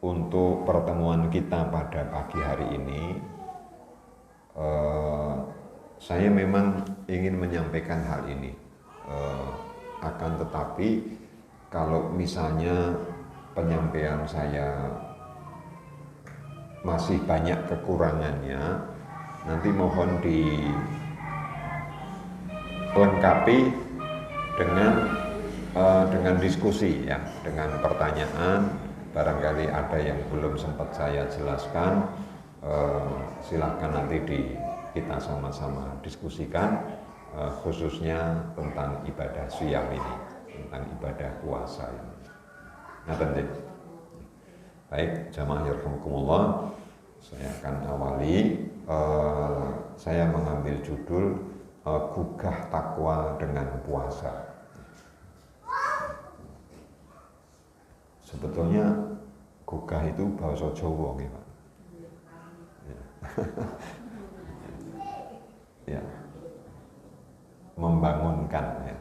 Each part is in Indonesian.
untuk pertemuan kita pada pagi hari ini, saya memang ingin menyampaikan hal ini. Akan tetapi kalau misalnya penyampaian saya masih banyak kekurangannya, nanti mohon dilengkapi dengan diskusi ya, dengan pertanyaan. Barangkali ada yang belum sempat saya jelaskan, silakan nanti kita sama-sama diskusikan, khususnya tentang ibadah siyam ini, tentang ibadah puasa ini. Nah, penting. Baik, jamaah yarhamukumullah, saya akan awali. Saya mengambil judul Gugah Takwa dengan Puasa. Sebetulnya gugah itu bahasa Jawa, ya, Pak. Ya, membangunkan, ya,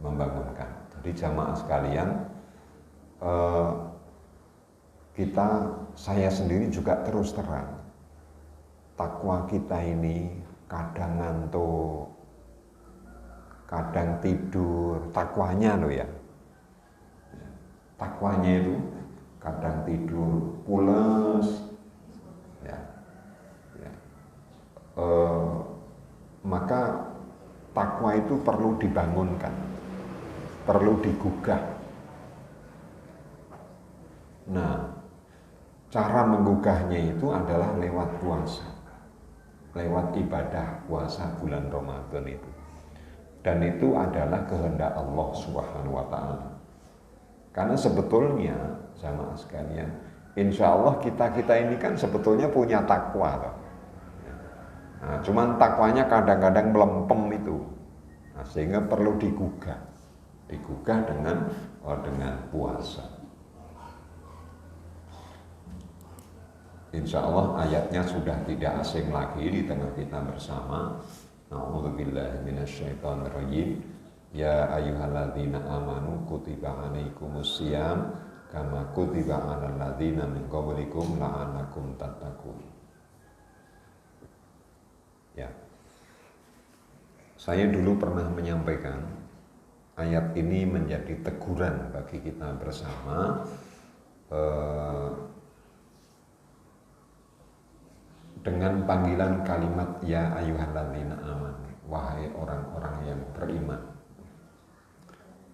membangunkan. Jadi jamaah sekalian, saya sendiri juga terus terang, takwa kita ini kadang ngantuk, kadang tidur, takwanya loh ya. Takwanya itu kadang tidur pules, ya. Maka takwa itu perlu dibangunkan, perlu digugah. Nah, cara menggugahnya itu adalah lewat puasa, lewat ibadah puasa bulan Ramadan itu. Dan itu adalah kehendak Allah Subhanahu wa Ta'ala. Karena sebetulnya jamaah sekalian, insya Allah kita ini kan sebetulnya punya takwa, toh. Nah, cuman takwanya kadang-kadang melempem itu. Nah, sehingga perlu digugah dengan puasa. Insya Allah ayatnya sudah tidak asing lagi di tengah kita bersama. A'udzubillahi minasyaitonirrajim. Ya ayyuhalladzina amanu kutiba alaikumusiyam kama kutiba alal ladzina min qablikum la'allakum tattaqun. Ya. Saya dulu pernah menyampaikan ayat ini menjadi teguran bagi kita bersama, dengan panggilan kalimat ya ayyuhalladzina amanu, wahai orang-orang yang beriman.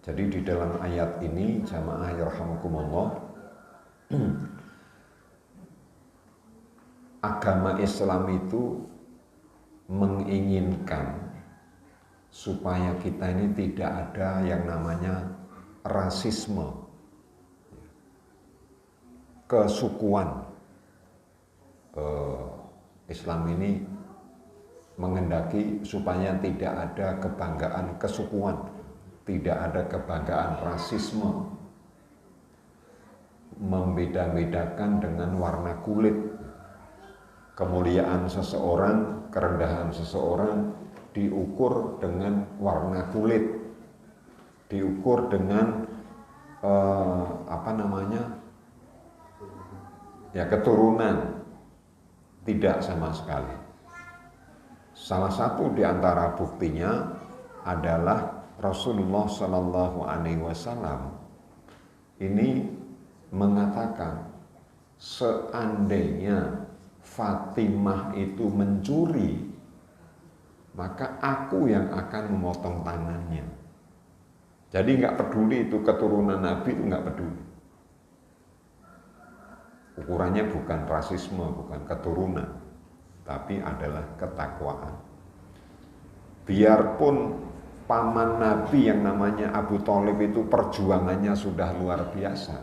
Jadi di dalam ayat ini jamaah yarhamukumullah, agama Islam itu menginginkan supaya kita ini tidak ada yang namanya rasisme, kesukuan. Islam ini menghendaki supaya tidak ada kebanggaan kesukuan, tidak ada kebanggaan rasisme, membeda-bedakan dengan warna kulit. Kemuliaan seseorang, kerendahan seseorang diukur dengan warna kulit, diukur dengan keturunan. Tidak sama sekali. Salah satu di antara buktinya adalah Rasulullah Shallallahu Alaihi Wasallam ini mengatakan, seandainya Fatimah itu mencuri, maka aku yang akan memotong tangannya. Jadi nggak peduli itu keturunan Nabi, itu nggak peduli. Ukurannya bukan rasisme, bukan keturunan, tapi adalah ketakwaan. Biarpun paman Nabi yang namanya Abu Thalib itu perjuangannya sudah luar biasa,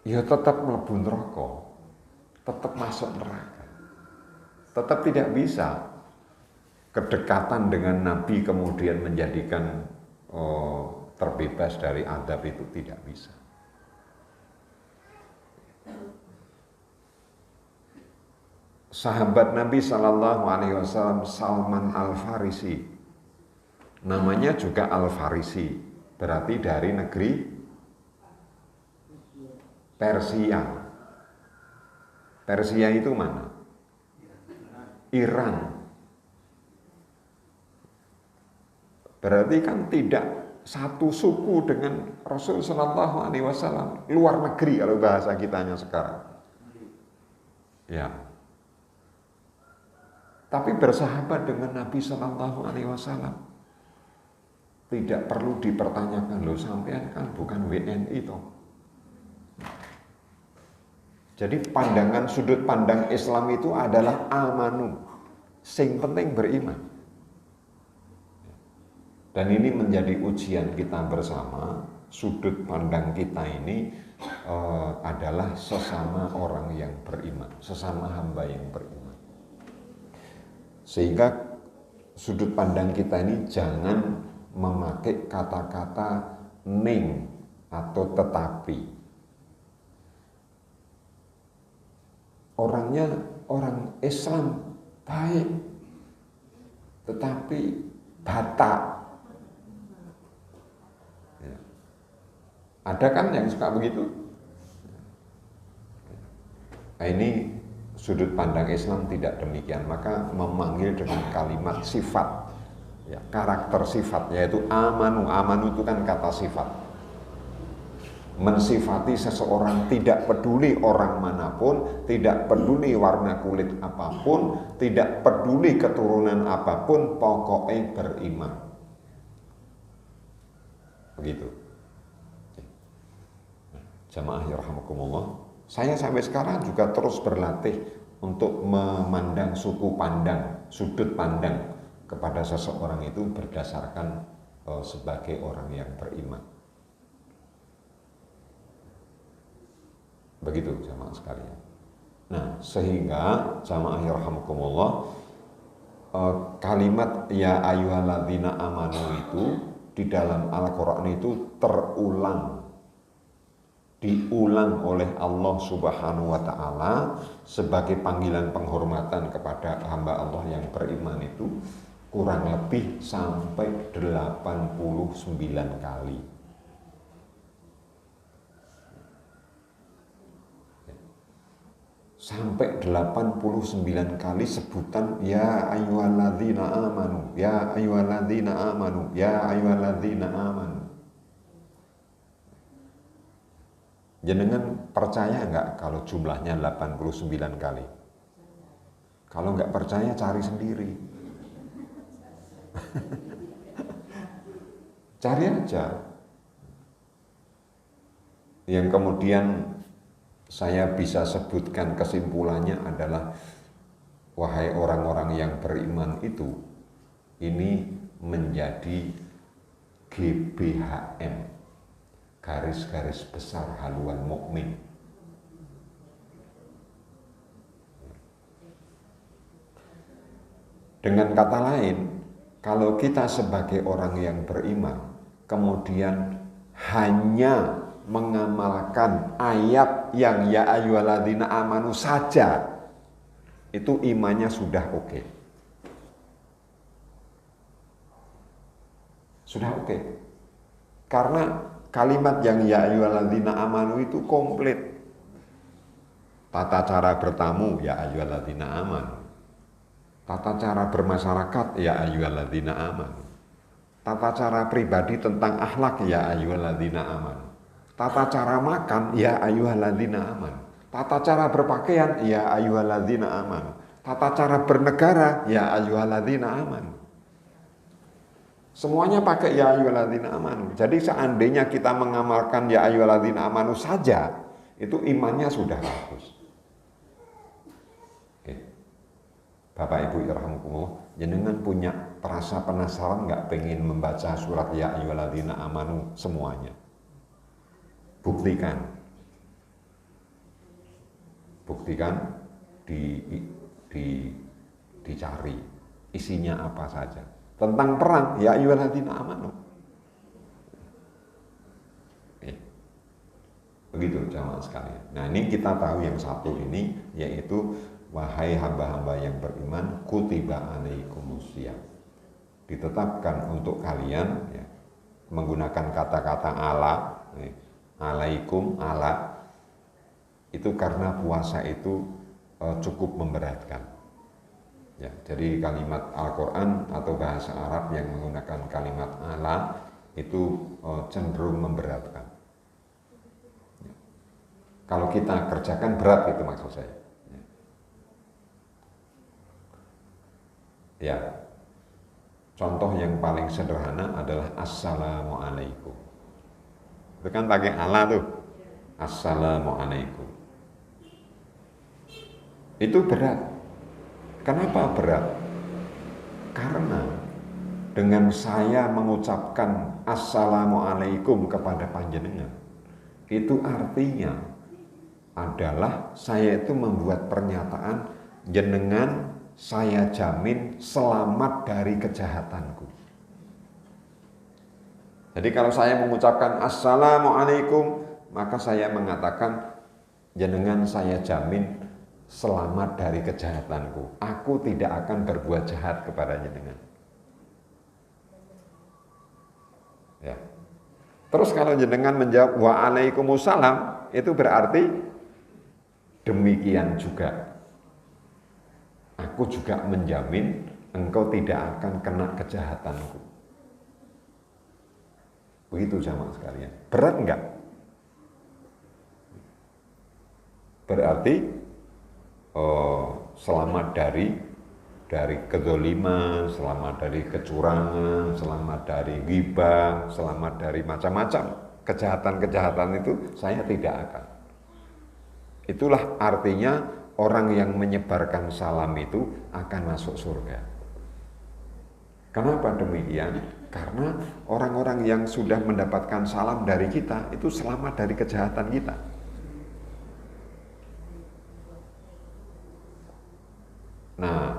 ya tetap mlebu neraka, tetap masuk neraka, tetap tidak bisa. Kedekatan dengan Nabi kemudian menjadikan terbebas dari azab, itu tidak bisa. Sahabat Nabi Shallallahu Alaihi Wasallam Salman Al-Farisi, namanya juga Al-Farisi, berarti dari negeri Persia. Persia itu mana? Iran. Berarti kan tidak satu suku dengan Rasul Sallallahu Alaihi Wasallam. Luar negeri kalau bahasa kitanya sekarang. Ya. Tapi bersahabat dengan Nabi Sallallahu Alaihi Wasallam. Tidak perlu dipertanyakan, loh sampean kan bukan WNI toh. Jadi pandangan sudut pandang Islam itu adalah amanu. Sing penting beriman. Dan ini menjadi ujian kita bersama. Sudut pandang kita ini adalah sesama orang yang beriman, sesama hamba yang beriman. Sehingga sudut pandang kita ini jangan memakai kata-kata ning atau tetapi. Orangnya orang Islam baik, tetapi Batak. Ya. Ada kan yang suka begitu? Nah, ini sudut pandang Islam tidak demikian, maka memanggil dengan kalimat sifat, ya, karakter sifat, yaitu amanu. Amanu itu kan kata sifat. Mensifati seseorang tidak peduli orang manapun, tidak peduli warna kulit apapun, tidak peduli keturunan apapun, pokoknya beriman. Begitu. Jamaah yarhamukumullah. Saya sampai sekarang juga terus berlatih untuk memandang suku pandang, sudut pandang kepada seseorang itu berdasarkan sebagai orang yang beriman. Begitu jamaah sekalian. Nah, sehingga jamaah yarhamukumullah, kalimat ya ayyuhalladzina amanu itu di dalam Al-Qur'an itu diulang oleh Allah Subhanahu wa taala sebagai panggilan penghormatan kepada hamba Allah yang beriman itu kurang lebih sampai 89 kali. Sampai 89 kali sebutan ya ayyuhalladzina amanu, ya ayyuhalladzina amanu, ya ayyuhalladzina amanu. Jenengan percaya enggak kalau jumlahnya 89 kali? Kalau enggak percaya cari sendiri. Cari aja. Yang kemudian saya bisa sebutkan kesimpulannya adalah, wahai orang-orang yang beriman itu, ini menjadi GBHM, garis-garis besar haluan mukmin. Dengan kata lain, kalau kita sebagai orang yang beriman, kemudian hanya mengamalkan ayat yang ya ayyuhalladzina amanu saja, itu imannya sudah oke. Sudah oke. Karena kalimat yang ya ayyuhalladzina amanu itu komplit. Tata cara bertamu ya ayyuhalladzina amanu. Tata cara bermasyarakat ya ayyuhalladzina amanu. Tata cara pribadi tentang akhlak ya ayyuhalladzina amanu. Tata cara makan, ya ayyuhalladzina aman. Tata cara berpakaian, ya ayyuhalladzina aman. Tata cara bernegara, ya ayyuhalladzina aman. Semuanya pakai ya ayyuhalladzina aman. Jadi seandainya kita mengamalkan ya ayyuhalladzina amanu saja, itu imannya sudah bagus. Oke. Bapak Ibu yarhamukumullah, jenengan punya perasa penasaran nggak pengen membaca surat ya ayyuhalladzina amanu semuanya? Buktikan dicari isinya apa saja. Tentang perang, ya ayyuhalladzina amanu. Begitu jamaah sekalian. Nah, ini kita tahu yang satu ini, yaitu wahai hamba-hamba yang beriman, kutiba alaikumusiyam. Ditetapkan untuk kalian, ya, menggunakan kata-kata ala, alaikum, ala, Itu karena puasa itu cukup memberatkan. Ya, jadi kalimat Al-Quran atau bahasa Arab yang menggunakan kalimat ala itu cenderung memberatkan. Ya. Kalau kita kerjakan berat itu maksud saya. Ya, contoh yang paling sederhana adalah Assalamualaikum. Itu kan pakai ala tuh. Assalamualaikum. Itu berat. Kenapa berat? Karena dengan saya mengucapkan Assalamualaikum kepada panjenengan, itu artinya adalah saya itu membuat pernyataan jenengan saya jamin selamat dari kejahatanku. Jadi kalau saya mengucapkan Assalamualaikum, maka saya mengatakan jenengan saya jamin selamat dari kejahatanku. Aku tidak akan berbuat jahat kepada jenengan. Ya. Terus kalau jenengan menjawab Waalaikumsalam, itu berarti demikian juga. Aku juga menjamin engkau tidak akan kena kejahatanku. Begitu jamaah sekalian. Berat enggak? Berarti selamat dari kezoliman, selamat dari kecurangan, selamat dari ghibah, selamat dari macam-macam kejahatan-kejahatan itu saya tidak akan. Itulah artinya orang yang menyebarkan salam itu akan masuk surga. Kenapa demikian? Karena orang-orang yang sudah mendapatkan salam dari kita itu selamat dari kejahatan kita. Nah,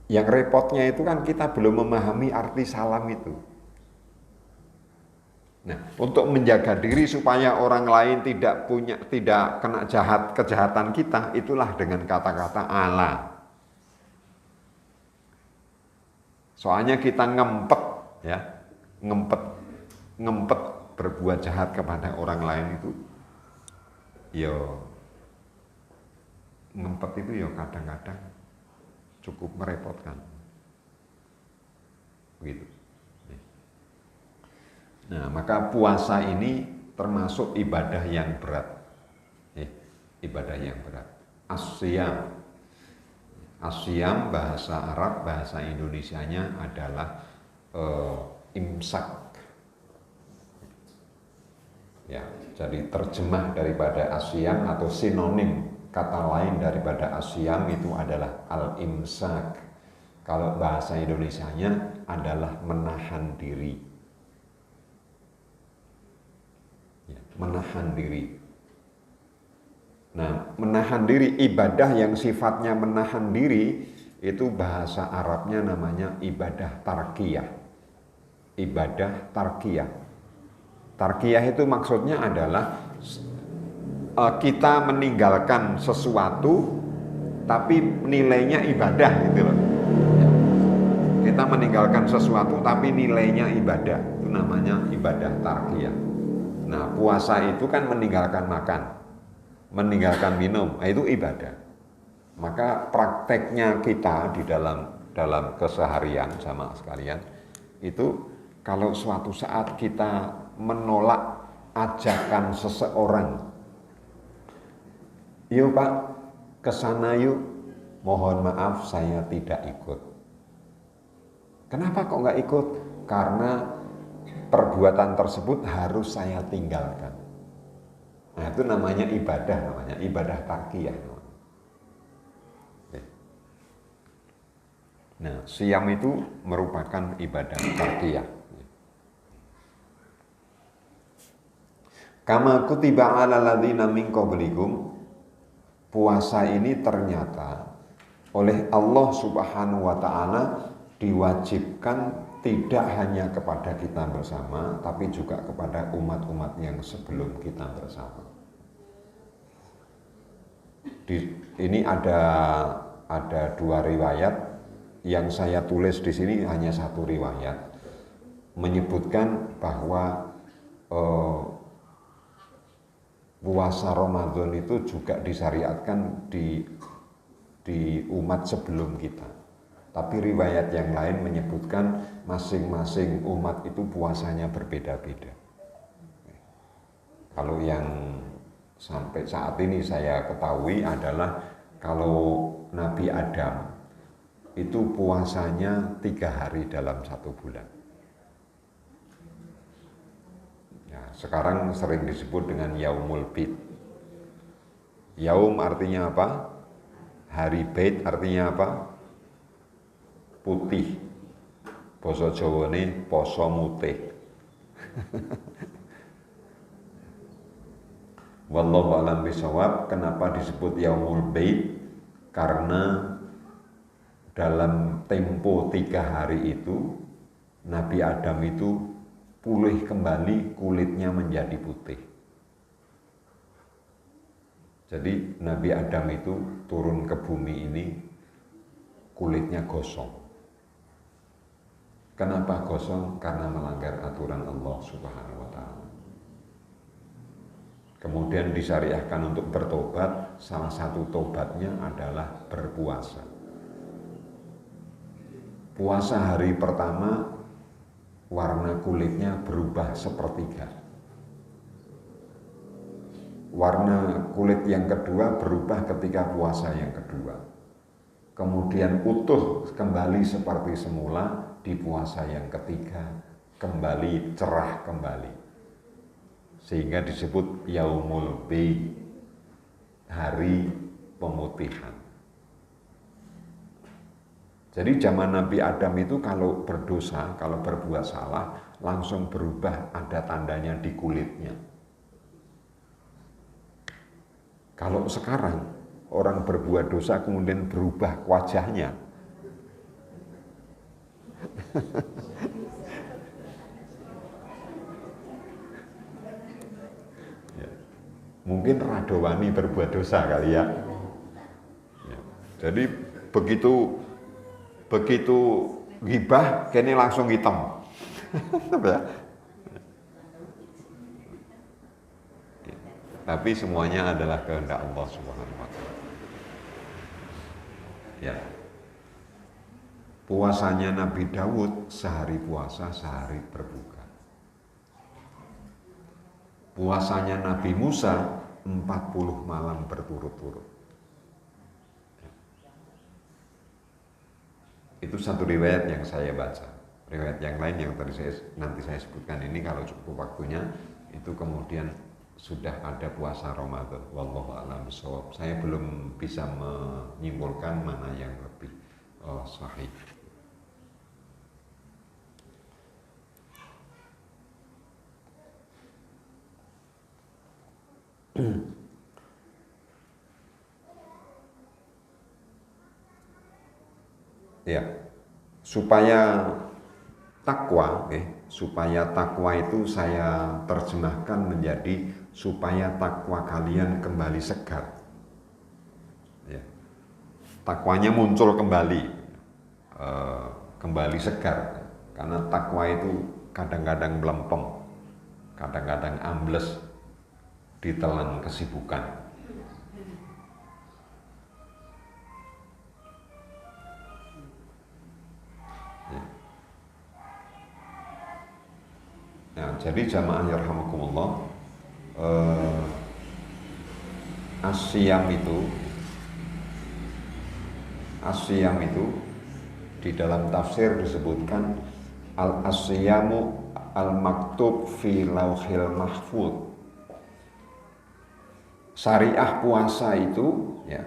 yang repotnya itu kan kita belum memahami arti salam itu. Nah, untuk menjaga diri supaya orang lain tidak kena kejahatan kita, itulah dengan kata-kata Allah. Soalnya kita ngempet berbuat jahat kepada orang lain itu, ngempet itu kadang-kadang cukup merepotkan. Begitu. Nah, maka puasa ini termasuk ibadah yang berat. Ibadah yang berat. As-siyam. As-siyam bahasa Arab, bahasa Indonesianya adalah imsak. Ya, jadi terjemah daripada as-siyam atau sinonim kata lain daripada as-siyam itu adalah al-imsak. Kalau bahasa Indonesianya adalah menahan diri. Menahan diri. Nah, menahan diri, ibadah yang sifatnya menahan diri itu bahasa Arabnya namanya ibadah tarkiyah. Ibadah tarkiyah. Tarkiyah itu maksudnya adalah kita meninggalkan sesuatu tapi nilainya ibadah gitu loh. Kita meninggalkan sesuatu tapi nilainya ibadah. Itu namanya ibadah tarkiyah. Nah, puasa itu kan meninggalkan makan, meninggalkan minum, itu ibadah. Maka prakteknya kita di dalam keseharian sama sekalian itu kalau suatu saat kita menolak ajakan seseorang, yuk Pak, kesana yuk, mohon maaf saya tidak ikut. Kenapa kok nggak ikut? Karena perbuatan tersebut harus saya tinggalkan. Nah, itu namanya ibadah tarkiyah. Nah, siyam itu merupakan ibadah tarkiyah. Kama kutiba 'alal ladzina min qablikum, puasa ini ternyata oleh Allah Subhanahu wa taala diwajibkan tidak hanya kepada kita bersama, tapi juga kepada umat-umat yang sebelum kita bersama. Ini ada dua riwayat, yang saya tulis di sini hanya satu riwayat, menyebutkan bahwa puasa Ramadan itu juga disyariatkan di umat sebelum kita. Tapi riwayat yang lain menyebutkan masing-masing umat itu puasanya berbeda-beda. Kalau yang sampai saat ini saya ketahui adalah kalau Nabi Adam itu puasanya 3 hari dalam 1 bulan. Ya, sekarang sering disebut dengan Yaumul Bid. Yaum artinya apa? Hari Bid artinya apa? Putih. Basa Jawane poso mutih. Wallahu a'lam bishawab. Kenapa disebut Yaumul Bid? Karena dalam tempo 3 hari itu Nabi Adam itu pulih kembali, kulitnya menjadi putih. Jadi Nabi Adam itu turun ke bumi ini kulitnya gosong. Kenapa gosong? Karena melanggar aturan Allah Subhanahu wa Ta'ala. Kemudian disyariahkan untuk bertobat. Salah satu tobatnya adalah berpuasa. Puasa hari pertama warna kulitnya berubah sepertiga. Warna kulit yang kedua berubah ketika puasa yang kedua. Kemudian utuh kembali seperti semula di puasa yang ketiga, kembali cerah kembali. Sehingga disebut Yaumul Bid, hari pemutihan. Jadi zaman Nabi Adam itu kalau berdosa, kalau berbuat salah, langsung berubah, ada tandanya di kulitnya. Kalau sekarang orang berbuat dosa kemudian berubah wajahnya. Ya. Mungkin radowani berbuat dosa kali ya. Ya. Jadi begitu ghibah, kini langsung hitam. Ya. Tapi semuanya adalah kehendak Allah Subhanahu wa Ta'ala. Ya. Puasanya Nabi Daud sehari puasa, sehari berbuka. Puasanya Nabi Musa 40 malam berturut-turut. Itu satu riwayat yang saya baca. Riwayat yang lain yang nanti saya sebutkan ini kalau cukup waktunya itu kemudian sudah ada puasa Ramadan. Wallahu a'lam bishawab. Saya belum bisa menyimpulkan mana yang lebih sahih. Ya, supaya takwa, supaya takwa itu saya terjemahkan menjadi supaya takwa kalian kembali segar. Ya. Takwanya muncul kembali, kembali segar, karena takwa itu kadang-kadang melempem, kadang-kadang ambles, ditelan kesibukan. Nah, jadi jamaah yarhamakumullah, asyam itu di dalam tafsir disebutkan al-asyamu al-maktub fi lauhil mahfud. Syariah puasa itu ya,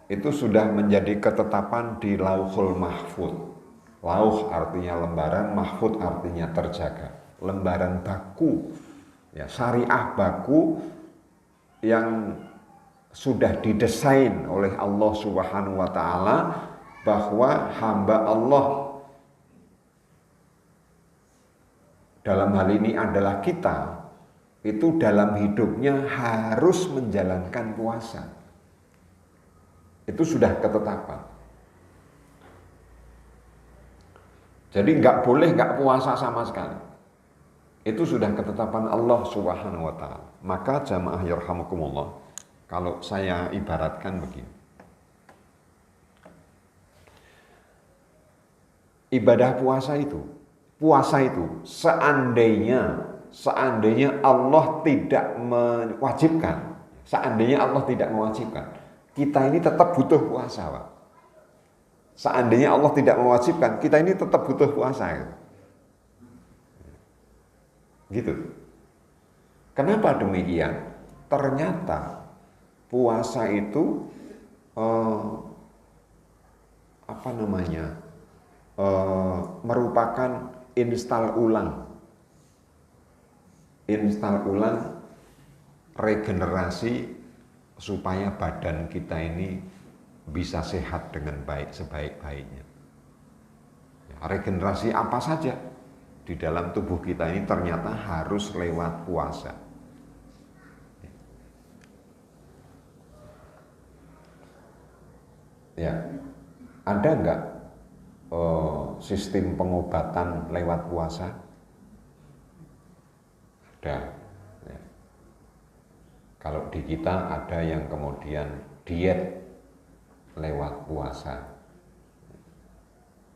itu sudah menjadi ketetapan di lauhul mahfud. Lauh artinya lembaran, mahfud artinya terjaga. Lembaran baku, ya, syariah baku yang sudah didesain oleh Allah Subhanahu wa Ta'ala, bahwa hamba Allah dalam hal ini adalah kita, itu dalam hidupnya harus menjalankan puasa. Itu sudah ketetapan. Jadi nggak boleh nggak puasa sama sekali. Itu sudah ketetapan Allah Subhanahu wa taala. Maka jamaah yarhamukumullah, kalau saya ibaratkan begini. Ibadah puasa itu seandainya Allah tidak mewajibkan, kita ini tetap butuh puasa, Pak. Seandainya Allah tidak mewajibkan, kita ini tetap butuh puasa. Gitu. Kenapa demikian? Ternyata puasa itu merupakan install ulang regenerasi supaya badan kita ini bisa sehat dengan baik sebaik-baiknya. Regenerasi apa saja di dalam tubuh kita ini ternyata harus lewat puasa. Ya, ada enggak sistem pengobatan lewat puasa? Ada. Ya. Kalau di kita ada yang kemudian diet lewat puasa.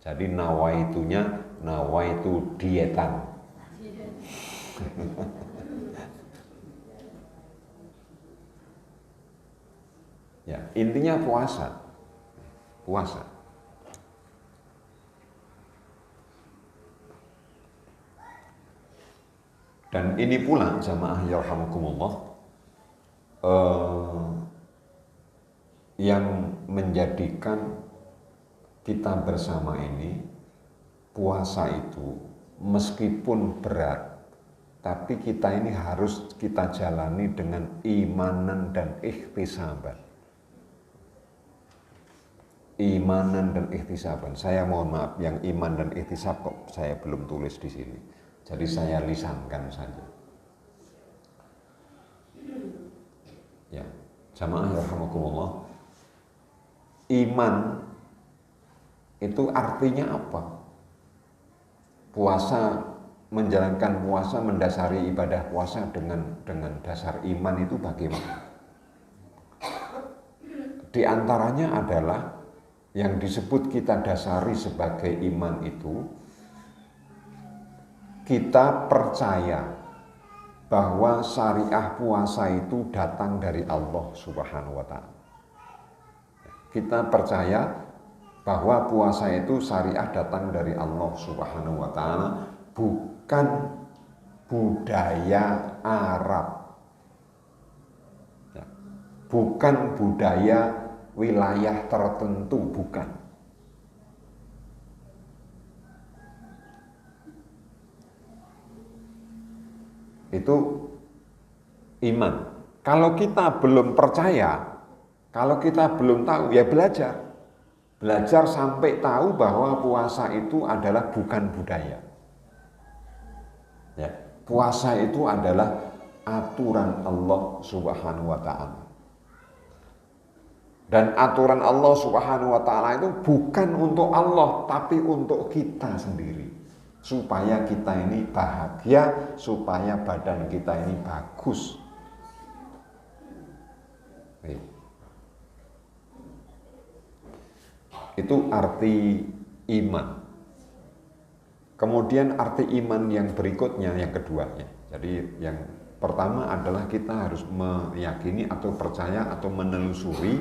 Jadi nawaitu dietan. Ya, intinya puasa. Dan ini pula jamaah yarhamukumullah yang menjadikan kita bersama ini puasa itu meskipun berat, tapi kita ini harus kita jalani dengan imanan dan ikhtisaban. Imanan dan ikhtisaban. Saya mohon maaf, yang iman dan ikhtisab kok saya belum tulis di sini. Jadi saya lisankan saja. Ya, jamaah rahimakumullah. Iman itu artinya apa? Puasa, menjalankan puasa, mendasari ibadah puasa dengan dasar iman itu bagaimana? Di antaranya adalah yang disebut kita dasari sebagai iman itu, kita percaya bahwa syariah puasa itu datang dari Allah Subhanahu wa taala. Kita percaya bahwa puasa itu syariah datang dari Allah Subhanahu wa taala, bukan budaya Arab. Ya, bukan budaya wilayah tertentu, bukan. Itu iman. Kalau kita belum percaya, kalau kita belum tahu, ya belajar. Belajar sampai tahu bahwa puasa itu adalah bukan budaya. Ya, puasa itu adalah aturan Allah Subhanahu wa taala. Dan aturan Allah Subhanahu wa taala itu bukan untuk Allah, tapi untuk kita sendiri. Supaya kita ini bahagia, supaya badan kita ini bagus. Itu arti iman. Kemudian arti iman yang berikutnya, yang keduanya. Jadi yang pertama adalah kita harus meyakini atau percaya atau menelusuri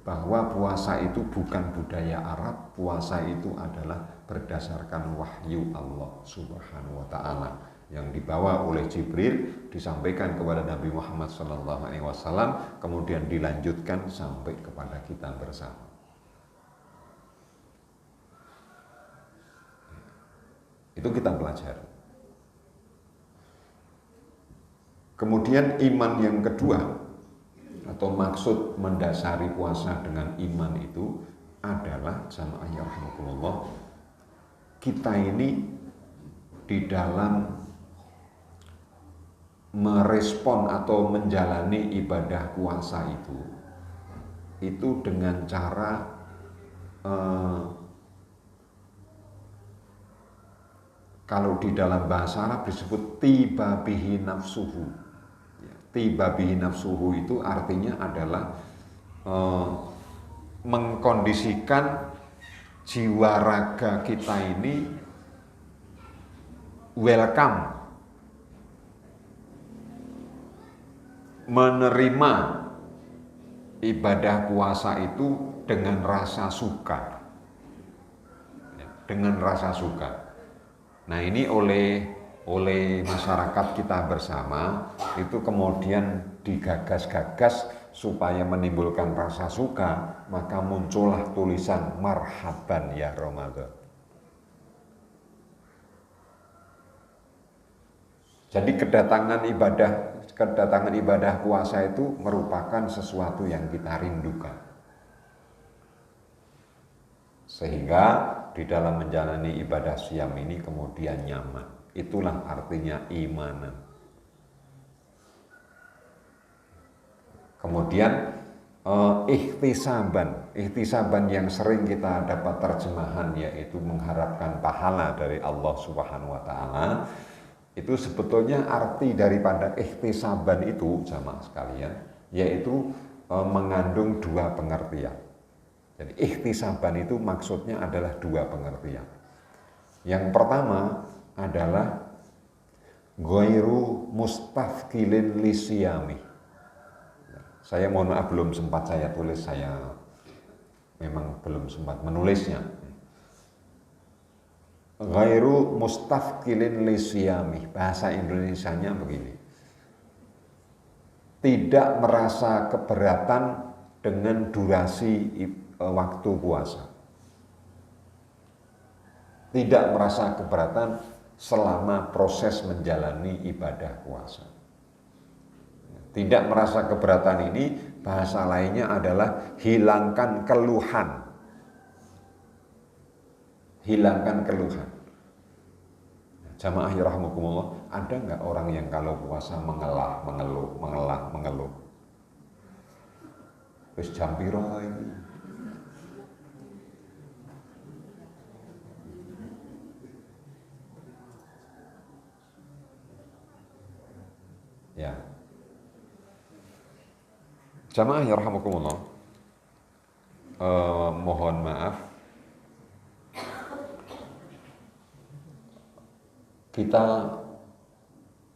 bahwa puasa itu bukan budaya Arab, puasa itu adalah berdasarkan wahyu Allah Subhanahu wa taala yang dibawa oleh Jibril, disampaikan kepada Nabi Muhammad SAW, kemudian dilanjutkan sampai kepada kita bersama. Itu kita pelajari. Kemudian iman yang kedua, atau maksud mendasari puasa dengan iman itu adalah jamaah yarhamukumullah, kita ini di dalam merespon atau menjalani ibadah puasa itu dengan cara kalau di dalam bahasa Arab disebut tiba bihi nafsuhu. Tiba bihi nafsuhu itu artinya adalah mengkondisikan jiwa raga kita ini welcome, menerima ibadah puasa itu dengan rasa suka. Dengan rasa suka. Nah, ini oleh masyarakat kita bersama itu kemudian digagas-gagas supaya menimbulkan rasa suka, maka muncullah tulisan marhaban ya Ramadan. Jadi kedatangan ibadah puasa itu merupakan sesuatu yang kita rindukan. Sehingga di dalam menjalani ibadah siam ini kemudian nyaman. Itulah artinya imanan. Kemudian ihtisaban yang sering kita dapat terjemahan yaitu mengharapkan pahala dari Allah Subhanahu wa taala. Itu sebetulnya arti daripada ihtisaban itu jamaah sekalian yaitu mengandung dua pengertian. Jadi ihtisaban itu maksudnya adalah dua pengertian. Yang pertama adalah ghairu mustafkilin lisiyami. Saya mohon maaf belum sempat saya tulis, saya memang belum sempat menulisnya. Ghairu mustafkilin lisiyami, bahasa Indonesianya begini. Tidak merasa keberatan dengan durasi waktu puasa. Tidak merasa keberatan selama proses menjalani ibadah puasa. Tidak merasa keberatan ini bahasa lainnya adalah hilangkan keluhan. Hilangkan keluhan. Jamaah ya rahmukumullah, ada nggak orang yang kalau puasa mengeluh? Wis jam piro ini? Ya. Jamaah ya rahmukumullah. Mohon maaf. Kita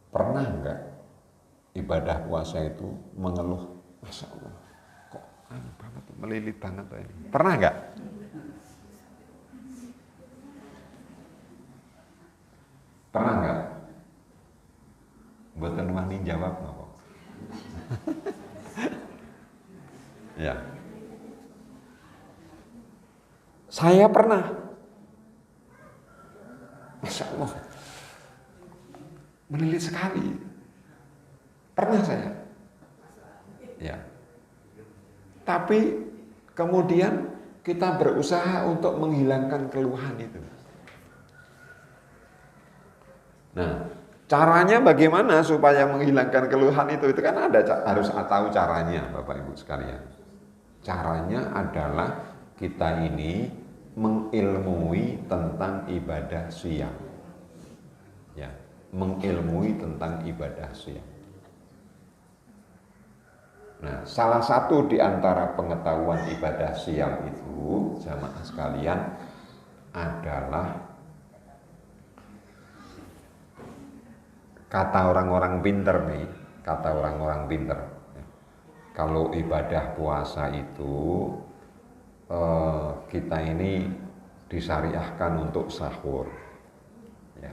pernah enggak ibadah puasa itu mengeluh? Masya Allah, kok aneh banget, melilit banget ini. Pernah enggak? Pernah enggak? Mboten wani jawab napa? Ya. Saya pernah. Masya Allah. Menilik sekali. Pernah saya. Ya. Tapi kemudian kita berusaha untuk menghilangkan keluhan itu. Nah, caranya bagaimana supaya menghilangkan keluhan itu? Itu kan harus tahu caranya, Bapak Ibu sekalian. Caranya adalah kita ini mengilmui tentang ibadah siam. Ya, mengilmui tentang ibadah siam. Nah, salah satu di antara pengetahuan ibadah siam itu, jamaah sekalian, adalah kata orang-orang pinter nih, kata orang-orang pinter. Kalau ibadah puasa itu kita ini disyariahkan untuk sahur, ya.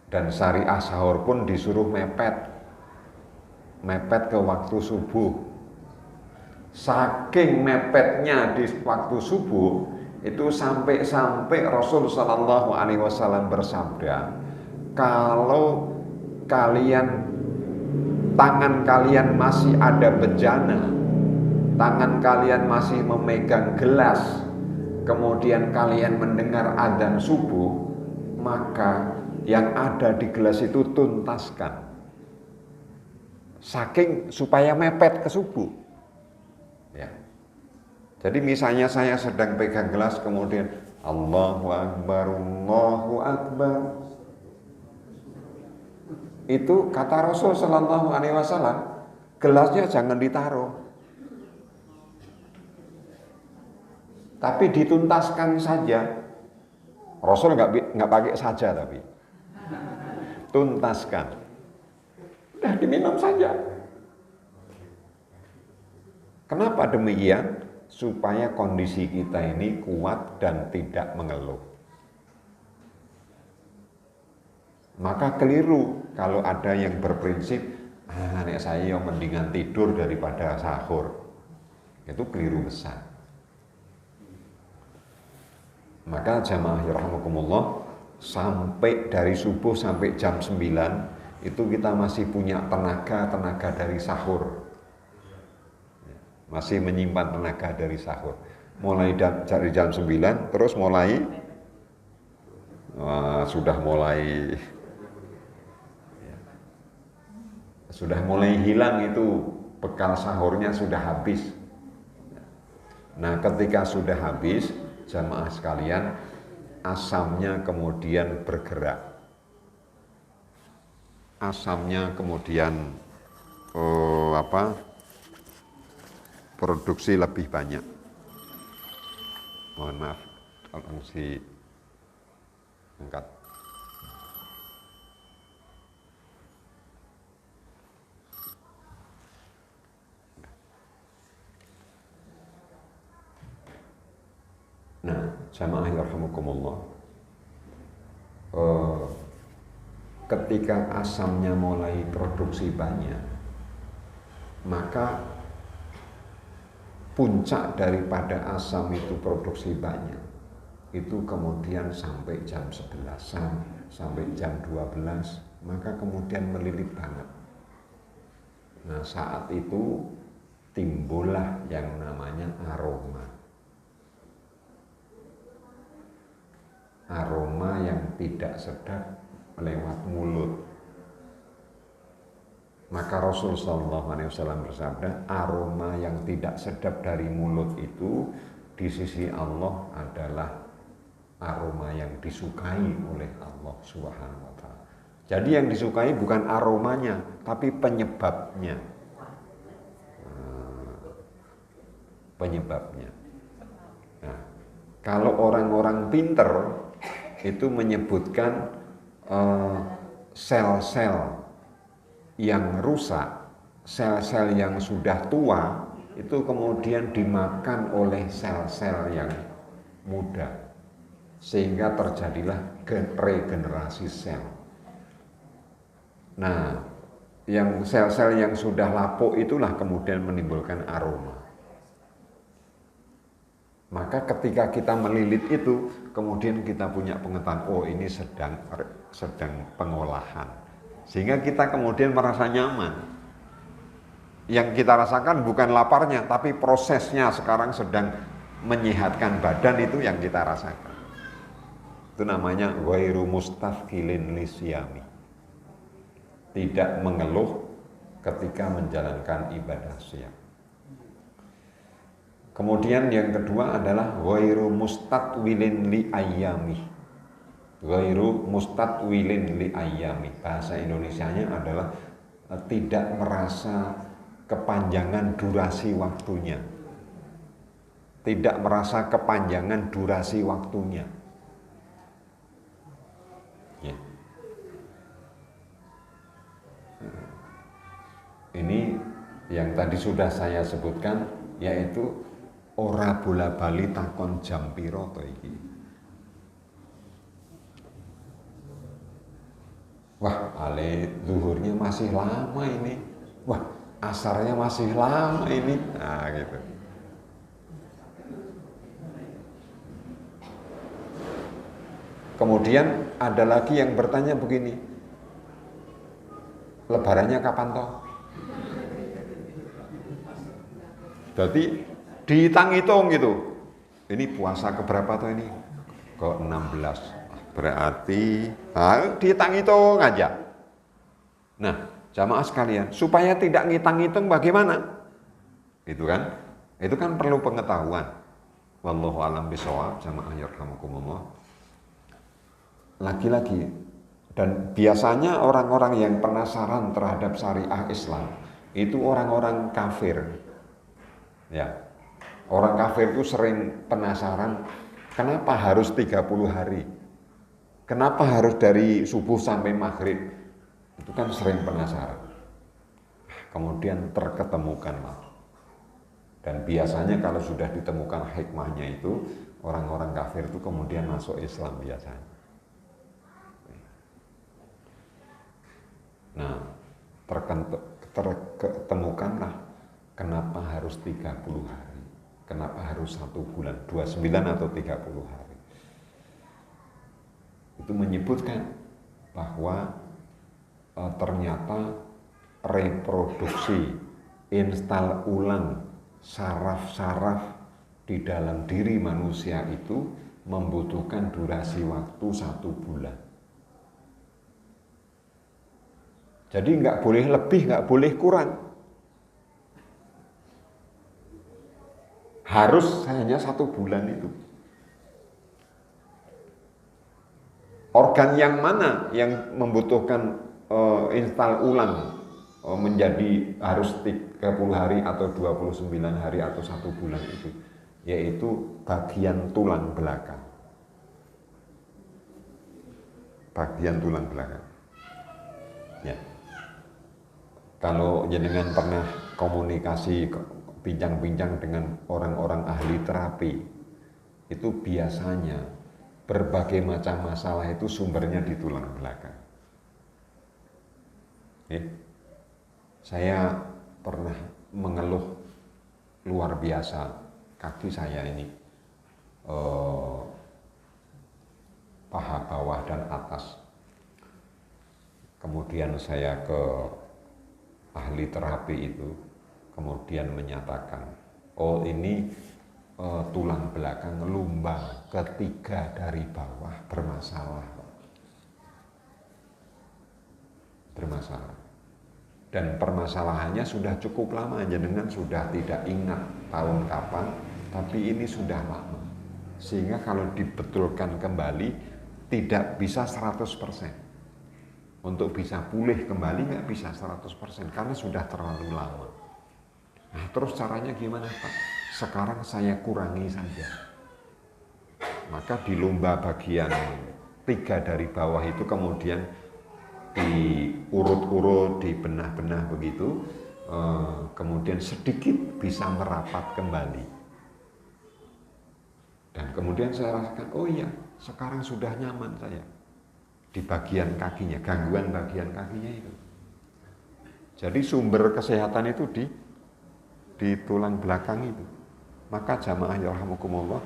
Dan syariah sahur pun disuruh mepet ke waktu subuh. Saking mepetnya di waktu subuh itu sampai Rasul Shallallahu Alaihi Wasallam bersabda, kalau tangan kalian masih ada bejana, tangan kalian masih memegang gelas, kemudian kalian mendengar adzan subuh, maka yang ada di gelas itu tuntaskan. Saking supaya mepet ke subuh. Ya. Jadi misalnya saya sedang pegang gelas, kemudian Allahu Akbar, Allahu Akbar. Itu kata Rasul Sallallahu Alaihi Wasallam, gelasnya jangan ditaruh, tapi dituntaskan saja. Rasul nggak pakai saja, tapi tuntaskan. Udah diminum saja. Kenapa demikian? Supaya kondisi kita ini kuat dan tidak mengeluh. Maka keliru kalau ada yang berprinsip, nek saya yang mendingan tidur daripada sahur. Itu keliru besar. Maka jamaah rahimakumullah, sampai dari subuh sampai jam 9 itu kita masih punya tenaga dari sahur. Masih menyimpan tenaga dari sahur. Mulai dari jam 9 terus sudah mulai hilang itu bekal sahurnya sudah habis. Nah, ketika sudah habis, jamaah sekalian, asamnya kemudian bergerak. Asamnya kemudian produksi lebih banyak. Mohon maaf, tolong angkat. Nah, jamaah yarhamukumullah, ketika asamnya mulai produksi banyak, maka puncak daripada asam itu produksi banyak itu kemudian sampai jam 11-an, sampai jam 12, maka kemudian melilit banget. Nah, saat itu timbullah yang namanya aroma. Aroma yang tidak sedap lewat mulut. Maka Rasul Sallallahu Alaihi Wasallam bersabda, aroma yang tidak sedap dari mulut itu di sisi Allah adalah aroma yang disukai oleh Allah Subhanahu Wa Taala. Jadi yang disukai bukan aromanya, tapi penyebabnya. Penyebabnya. Nah, kalau orang-orang pinter itu menyebutkan sel-sel yang rusak, sel-sel yang sudah tua itu kemudian dimakan oleh sel-sel yang muda, sehingga terjadilah regenerasi sel. Nah, yang sel-sel yang sudah lapuk itulah kemudian menimbulkan aroma. Maka ketika kita melilit itu, kemudian kita punya pengetahuan, oh ini sedang pengolahan. Sehingga kita kemudian merasa nyaman. Yang kita rasakan bukan laparnya, tapi prosesnya sekarang sedang menyehatkan badan, itu yang kita rasakan. Itu namanya ghairu mustafkilin lisyami. Tidak mengeluh ketika menjalankan ibadah siam. Kemudian yang kedua adalah ghairu mustatwilin li ayyami. Ghairu mustatwilin li ayyami. Bahasa Indonesianya adalah tidak merasa kepanjangan durasi waktunya. Tidak merasa kepanjangan durasi waktunya. Ya. Ini yang tadi sudah saya sebutkan, yaitu ora bola bali takon jam piro to iki. Wah, ale zuhurnya masih lama ini. Wah, asarnya masih lama ini. Nah, gitu. Kemudian ada lagi yang bertanya begini, lebarannya kapan toh? Jadi dihitung-hitung gitu. Ini puasa keberapa toh ini? Ke-16. Berarti dihitung-hitung aja. Nah, jamaah sekalian, supaya tidak ngitung-ngitung bagaimana? Itu kan perlu pengetahuan. Wallahu a'lam bishawab, jamaah yarhamukumullah. Lagi-lagi, dan biasanya orang-orang yang penasaran terhadap syariah Islam itu orang-orang kafir. Ya. Orang kafir itu sering penasaran kenapa harus 30 hari? Kenapa harus dari subuh sampai maghrib? Itu kan sering penasaran. Kemudian terketemukan lah. Dan biasanya kalau sudah ditemukan hikmahnya itu, orang-orang kafir itu kemudian masuk Islam biasanya. Nah, terketemukanlah kenapa harus 30 hari, kenapa harus 1 bulan, 29 atau 30 hari. Itu menyebutkan bahwa ternyata reproduksi, instal ulang saraf-saraf di dalam diri manusia itu membutuhkan durasi waktu 1 bulan. Jadi nggak boleh lebih, nggak boleh kurang. Harus hanya 1 bulan itu. Organ yang mana yang membutuhkan instal ulang menjadi harus 30 hari atau 29 hari atau 1 bulan itu, yaitu bagian tulang belakang. Bagian tulang belakang. Ya. Kalau jenengan pernah komunikasi, bincang-bincang dengan orang-orang ahli terapi, itu biasanya berbagai macam masalah itu sumbernya di tulang belakang. Saya pernah mengeluh luar biasa, kaki saya ini paha bawah dan atas. Kemudian saya ke ahli terapi itu, kemudian menyatakan, oh ini tulang belakang lumbang ketiga dari bawah bermasalah. Dan permasalahannya sudah cukup lama, jenengan sudah tidak ingat tahun kapan, tapi ini sudah lama. Sehingga kalau dibetulkan kembali, tidak bisa 100%. Untuk bisa pulih kembali nggak bisa 100%, karena sudah terlalu lama. Nah, terus caranya gimana Pak? Sekarang saya kurangi saja. Maka di lumba bagian 3 dari bawah itu kemudian diurut-urut, dibenah-benah begitu, kemudian sedikit bisa merapat kembali. Dan kemudian saya rasakan, oh iya, sekarang sudah nyaman saya di bagian kakinya, gangguan bagian kakinya itu. Jadi sumber kesehatan itu di tulang belakang itu. Maka jamaah yarhamukumullah,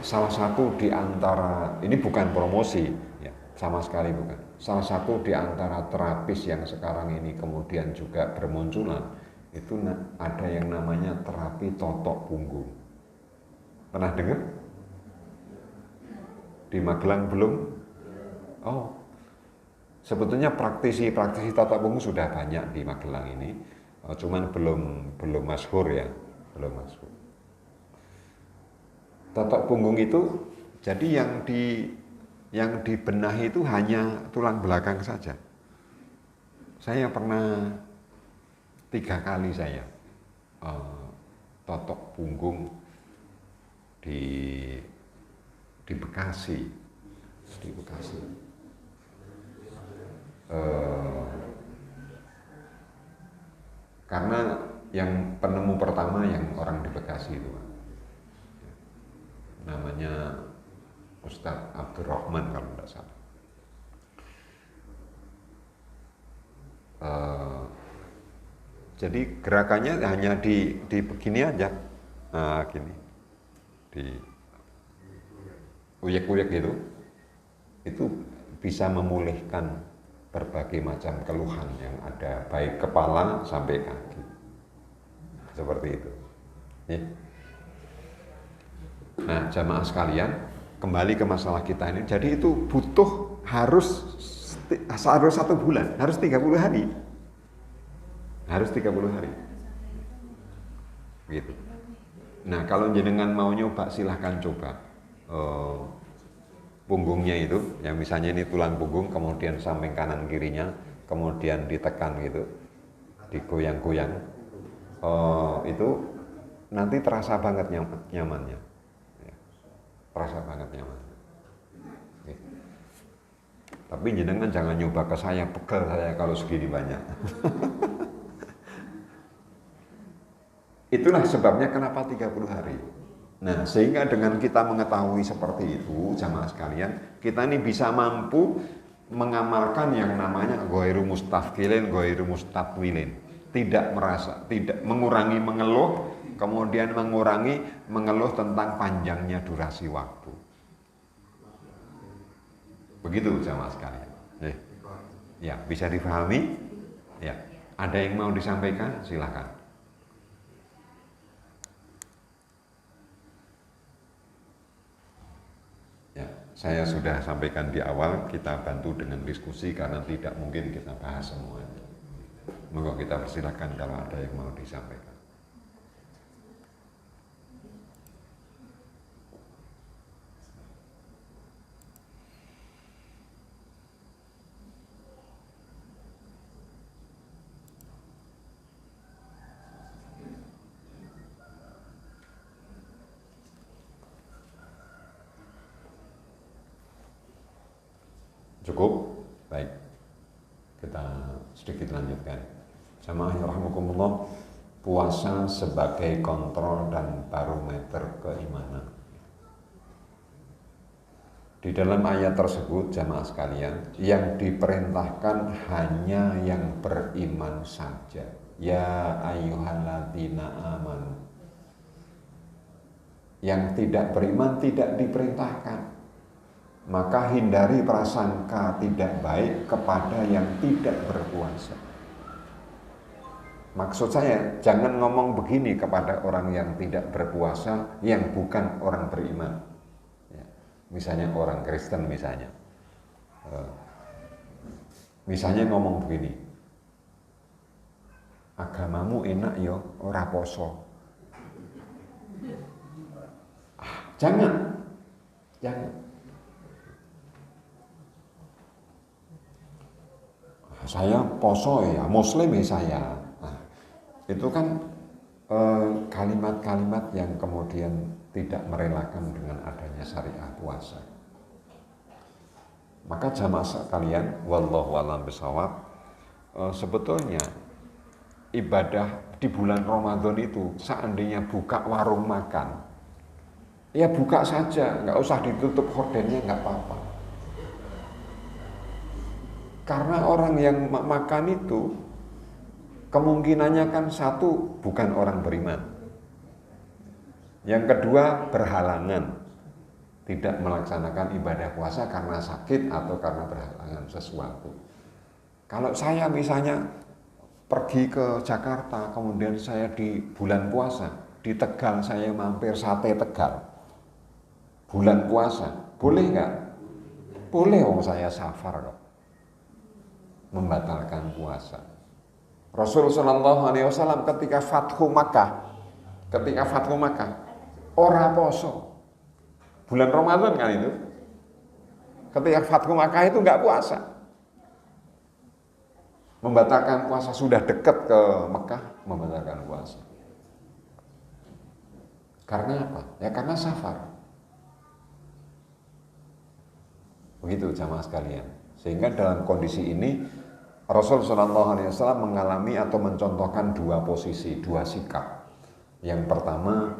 salah satu di antara, ini bukan promosi, ya, sama sekali bukan. Salah satu di antara terapis yang sekarang ini kemudian juga bermunculan, itu ada yang namanya terapi totok punggung. Pernah dengar? Di Magelang belum? Oh, sebetulnya praktisi totok punggung sudah banyak di Magelang ini, cuman belum masyhur ya, belum masyhur. Totok punggung itu jadi yang dibenahi itu hanya tulang belakang saja. Saya pernah 3 kali saya totok punggung di Bekasi. Karena yang penemu pertama yang orang di Bekasi itu, namanya Ustadz Abdurrahman kalau tidak salah. Jadi gerakannya hanya di begini aja, nah gini, di uyek-uyek gitu, itu bisa memulihkan berbagai macam keluhan yang ada, baik kepala sampai kaki, seperti itu. Ya. Nah, jamaah sekalian, kembali ke masalah kita ini. Jadi itu butuh harus 1 bulan, harus 30 hari. Harus 30 hari. Gitu. Nah, kalau jenengan mau nyoba silahkan coba. Punggungnya itu, yang misalnya ini tulang punggung, kemudian samping kanan kirinya, kemudian ditekan gitu, digoyang-goyang, itu nanti terasa banget nyamannya, ya, terasa banget nyaman. Oke. Tapi jenengan jangan nyoba ke saya, pegel saya kalau segini banyak. Itulah sebabnya kenapa 30 hari. Nah, sehingga dengan kita mengetahui seperti itu, jamaah sekalian, kita ini bisa mampu mengamalkan yang namanya ghairu mustafkilin, ghairu mustaqwilin. Tidak mengurangi mengeluh, kemudian mengurangi mengeluh tentang panjangnya durasi waktu. Begitu jamaah sekalian. Ya, bisa dipahami? Ya. Ada yang mau disampaikan? Silakan. Ya, saya sudah sampaikan di awal, kita bantu dengan diskusi karena tidak mungkin kita bahas semuanya. Monggo kita persilakan kalau ada yang mau disampaikan. Cukup? Baik. Kita sedikit lanjutkan. Jamaah yang rahimakumullah, puasa sebagai kontrol dan barometer keimanan. Di dalam ayat tersebut, jamaah sekalian, yang diperintahkan hanya yang beriman saja. Ya ayyuhalladzina amanu. Yang tidak beriman tidak diperintahkan. Maka hindari prasangka tidak baik kepada yang tidak berpuasa. Maksud saya, jangan ngomong begini kepada orang yang tidak berpuasa, yang bukan orang beriman. Ya, misalnya orang Kristen misalnya. Misalnya ngomong begini, agamamu enak yo, ora poso. Jangan. Saya poso ya, muslim ya saya. Nah, itu kan kalimat-kalimat yang kemudian tidak merelakan dengan adanya syariah puasa. Maka jamaah sekalian, wallahu a'lam bishawab, sebetulnya ibadah di bulan Ramadan itu seandainya buka warung makan, ya buka saja, nggak usah ditutup hordennya, nggak apa-apa. Karena orang yang makan itu kemungkinannya kan satu, bukan orang beriman. Yang kedua, berhalangan. Tidak melaksanakan ibadah puasa karena sakit atau karena berhalangan sesuatu. Kalau saya misalnya pergi ke Jakarta, kemudian saya di bulan puasa, di Tegal saya mampir sate Tegal. Bulan puasa, boleh nggak? Boleh, saya safar kok. Membatalkan puasa. Rasul sallallahu alaihi wasallam ketika Fathu Makkah, ora poso. Bulan Ramadan kan itu. Ketika Fathu Makkah itu enggak puasa. Membatalkan puasa, sudah dekat ke Mekah, membatalkan puasa. Karena apa? Ya karena safar. Begitu jamaah sekalian. Sehingga dalam kondisi ini Rasul SAW mengalami atau mencontohkan dua posisi, dua sikap. Yang pertama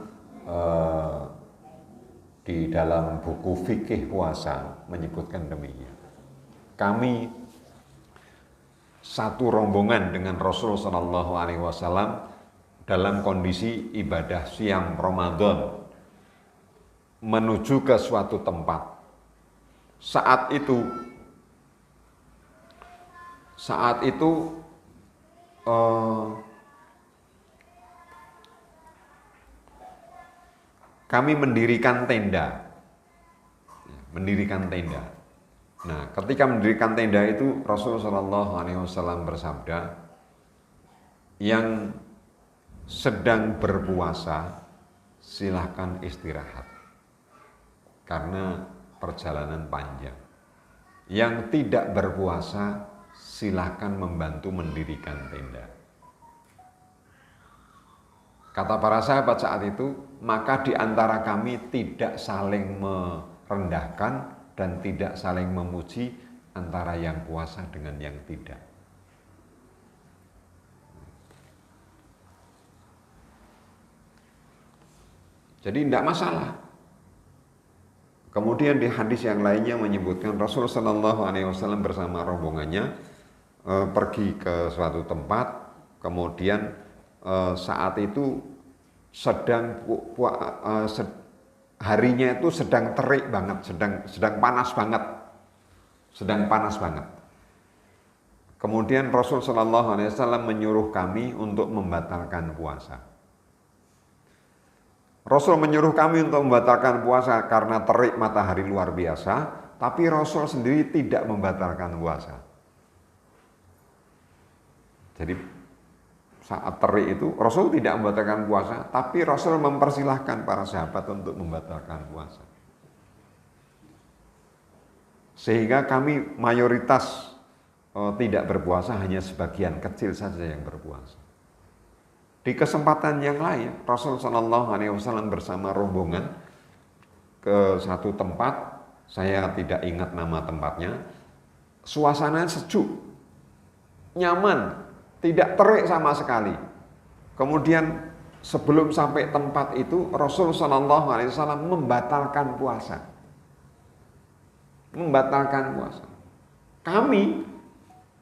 di dalam buku fikih puasa menyebutkan demikian. Kami satu rombongan dengan Rasul SAW dalam kondisi ibadah siam Ramadan menuju ke suatu tempat. Saat itu kami mendirikan tenda. Nah, ketika mendirikan tenda itu Rasulullah SAW bersabda, yang sedang berpuasa silahkan istirahat karena perjalanan panjang. Yang tidak berpuasa silahkan membantu mendirikan tenda. Kata para sahabat saat itu, maka di antara kami tidak saling merendahkan dan tidak saling memuji antara yang puasa dengan yang tidak. Jadi tidak masalah. Kemudian di hadis yang lainnya menyebutkan Rasul Shallallahu Alaihi Wasallam bersama rombongannya pergi ke suatu tempat, kemudian saat itu harinya itu sedang terik banget, sedang panas banget. Kemudian Rasul Shallallahu Alaihi Wasallam menyuruh kami untuk membatalkan puasa. Rasul menyuruh kami untuk membatalkan puasa karena terik matahari luar biasa, tapi Rasul sendiri tidak membatalkan puasa. Jadi saat terik itu Rasul tidak membatalkan puasa, tapi Rasul mempersilahkan para sahabat untuk membatalkan puasa. Sehingga kami mayoritas tidak berpuasa, hanya sebagian kecil saja yang berpuasa. Di kesempatan yang lain, Rasul Shallallahu Alaihi Wasallam bersama rombongan ke satu tempat, saya tidak ingat nama tempatnya, suasana sejuk, nyaman, tidak terik sama sekali. Kemudian sebelum sampai tempat itu, Rasul Shallallahu Alaihi Wasallam membatalkan puasa.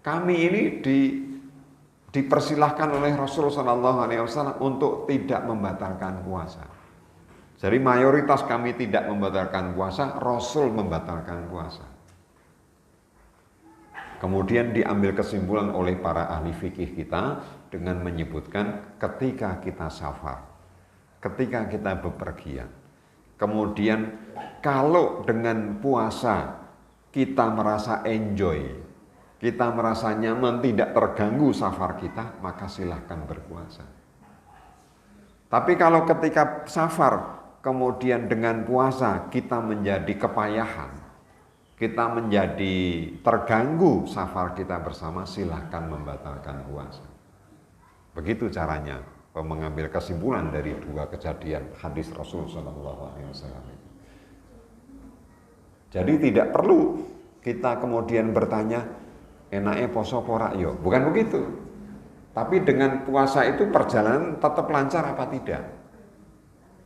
Kami ini dipersilahkan oleh Rasul Shallallahu Alaihi Wasallam untuk tidak membatalkan puasa. Jadi mayoritas kami tidak membatalkan puasa, Rasul membatalkan puasa. Kemudian diambil kesimpulan oleh para ahli fikih kita dengan menyebutkan ketika kita safar, ketika kita bepergian, kemudian kalau dengan puasa kita merasa enjoy, kita merasa nyaman, tidak terganggu safar kita, maka silahkan berpuasa. Tapi kalau ketika safar, kemudian dengan puasa kita menjadi kepayahan, kita menjadi terganggu safar kita bersama, silahkan membatalkan puasa. Begitu caranya mengambil kesimpulan dari dua kejadian hadis Rasul Shallallahu Alaihi Wasallam. Jadi tidak perlu kita kemudian bertanya, enaknya poso pora yo, bukan begitu. Tapi dengan puasa itu perjalanan tetap lancar apa tidak?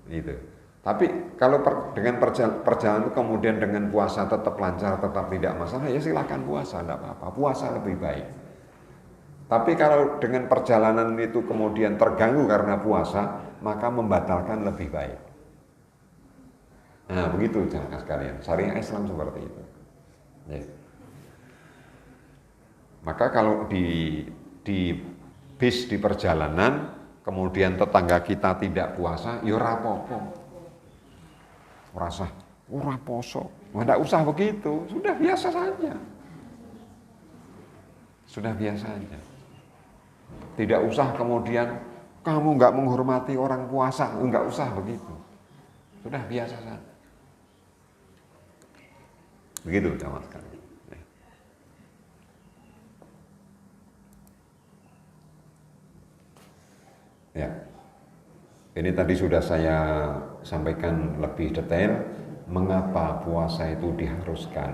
Gitu. Tapi kalau dengan perjalanan itu kemudian dengan puasa tetap lancar, tetap tidak masalah, ya silakan puasa, tidak apa-apa. Puasa lebih baik. Tapi kalau dengan perjalanan itu kemudian terganggu karena puasa, maka membatalkan lebih baik. Nah, begitu jamaah sekalian. Syariat Islam seperti itu. Ya. Maka kalau di bis di perjalanan, kemudian tetangga kita tidak puasa, ya rapopo. Rasa ora poso, tidak usah begitu, sudah biasa saja. Sudah biasa saja. Tidak usah kemudian kamu nggak menghormati orang puasa, nggak usah begitu. Sudah biasa saja. Begitu jamaah sekalian. Ya. Ini tadi sudah saya sampaikan lebih detail mengapa puasa itu diharuskan.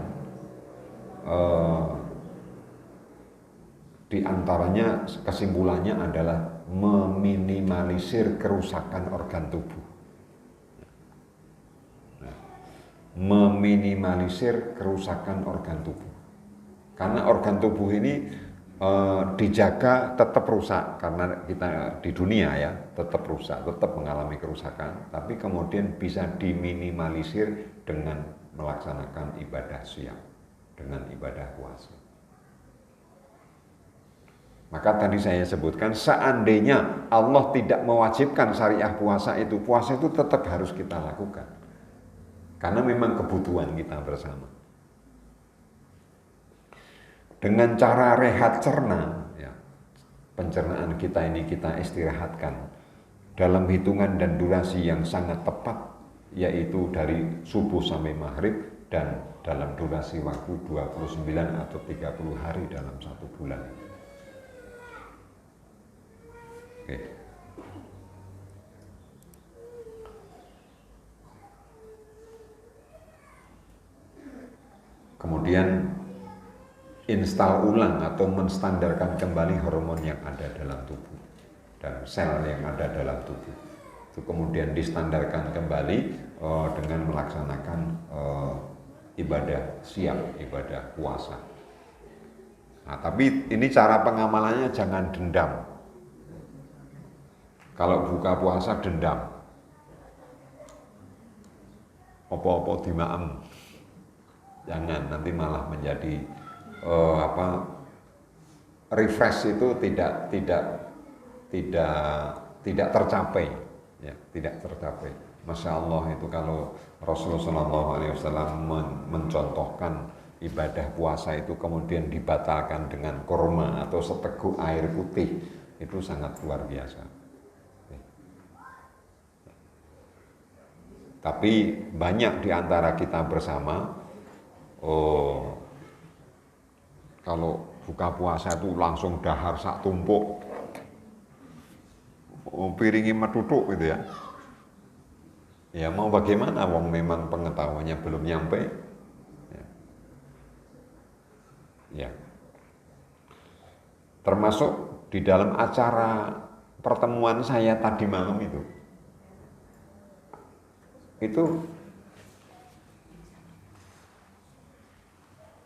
Di antaranya kesimpulannya adalah meminimalisir kerusakan organ tubuh. Meminimalisir kerusakan organ tubuh. Karena organ tubuh ini dijaga tetap rusak karena kita di dunia ya tetap rusak, tetap mengalami kerusakan, tapi kemudian bisa diminimalisir dengan melaksanakan ibadah siam, dengan ibadah puasa. Maka tadi saya sebutkan seandainya Allah tidak mewajibkan syariah puasa itu tetap harus kita lakukan karena memang kebutuhan kita bersama. Dengan cara rehat cerna, ya, pencernaan kita ini kita istirahatkan, dalam hitungan dan durasi yang sangat tepat, yaitu dari subuh sampai maghrib, dan dalam durasi waktu 29 atau 30 hari dalam 1 bulan. Oke. Kemudian install ulang atau menstandarkan kembali hormon yang ada dalam tubuh dan sel yang ada dalam tubuh. Itu kemudian distandarkan kembali dengan melaksanakan ibadah siang, ibadah puasa. Nah, tapi ini cara pengamalannya jangan dendam. Kalau buka puasa dendam, opo-opo dimaem. Jangan, nanti malah menjadi refresh itu tidak tercapai, ya, tidak tercapai. Masya Allah, itu kalau Rasulullah SAW mencontohkan ibadah puasa itu kemudian dibatalkan dengan kurma atau seteguk air putih, itu sangat luar biasa. Tapi banyak di antara kita bersama, kalau buka puasa itu langsung dahar sak tumpuk, piringi metutuk gitu ya. Ya mau bagaimana, wong memang pengetahuannya belum nyampe. Ya. Termasuk di dalam acara pertemuan saya tadi malam itu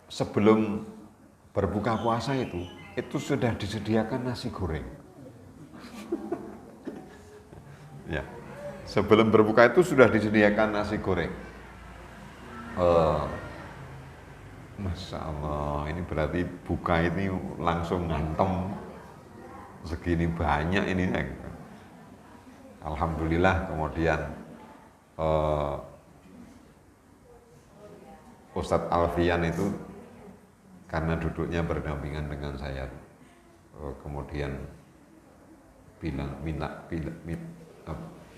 sebelum berbuka puasa itu sudah disediakan nasi goreng. Ya, sebelum berbuka itu sudah disediakan nasi goreng. Masya Allah, ini berarti buka ini langsung ngantem segini banyak ini. Alhamdulillah, kemudian Ustadz Alfian itu karena duduknya berdampingan dengan saya, kemudian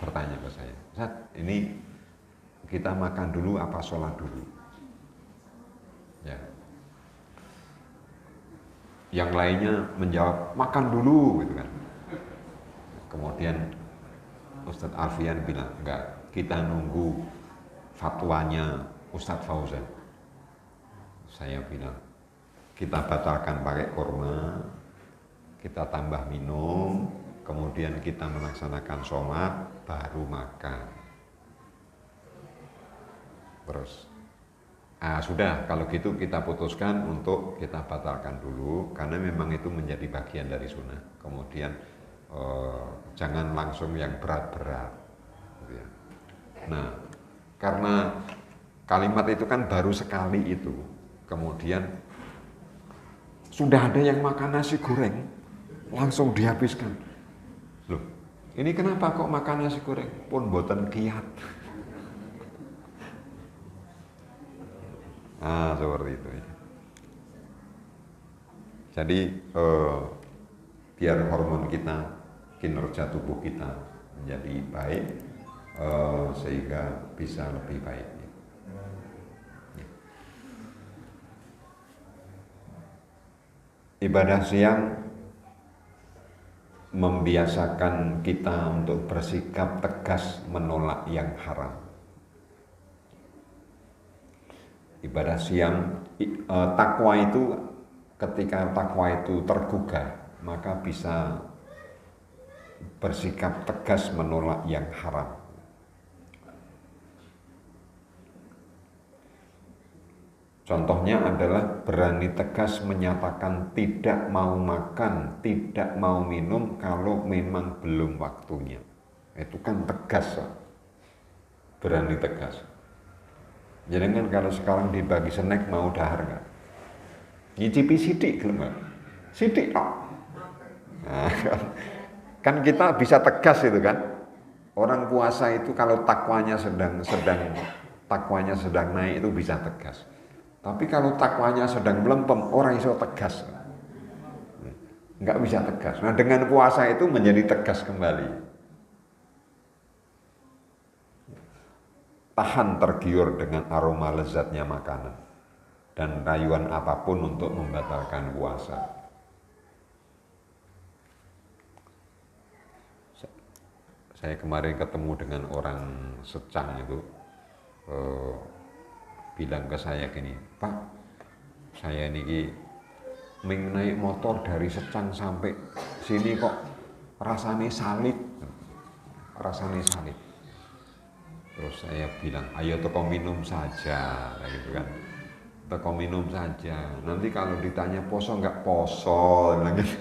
bertanya ke saya, Ustadz, ini kita makan dulu apa sholat dulu? Ya. Yang lainnya menjawab makan dulu gitu kan. Kemudian Ustadz Alfian bilang, enggak, kita nunggu fatwanya Ustadz Fauzan. Saya bilang, kita batalkan pakai kurma, kita tambah minum, kemudian kita melaksanakan sholat, baru makan. Terus, sudah, kalau gitu kita putuskan untuk kita batalkan dulu, karena memang itu menjadi bagian dari sunnah. Kemudian jangan langsung yang berat-berat. Nah, karena kalimat itu kan baru sekali itu, kemudian sudah ada yang makan nasi goreng, langsung dihabiskan. Loh, ini kenapa kok makan nasi goreng? Pun boten kiat. Seperti itu. Jadi biar hormon kita, kinerja tubuh kita menjadi baik, sehingga bisa lebih baik. Ibadah siang membiasakan kita untuk bersikap tegas menolak yang haram. Ibadah siang, takwa itu, ketika takwa itu tergugah, maka bisa bersikap tegas menolak yang haram. Contohnya adalah berani tegas menyatakan tidak mau makan, tidak mau minum kalau memang belum waktunya. Itu kan tegas, berani tegas. Jadi kan kalau sekarang dibagi snack mau dahar nggak? Nyicipi sidik gelem, sidik tok. Nah, kan kita bisa tegas itu kan. Orang puasa itu kalau takwanya sedang naik itu bisa tegas. Tapi kalau takwanya sedang melempem, orang iso tegas. Nggak bisa tegas. Nah, dengan puasa itu menjadi tegas kembali. tahan tergiur dengan aroma lezatnya makanan dan rayuan apapun untuk membatalkan puasa. Saya kemarin ketemu dengan orang Secang itu, bilang ke saya gini, Pak, saya ini naik motor dari Secang sampai sini kok rasanya salib. Terus saya bilang, ayo toko minum saja, gitu kan. Toko minum saja. Nanti kalau ditanya poso nggak poso, bilang gitu.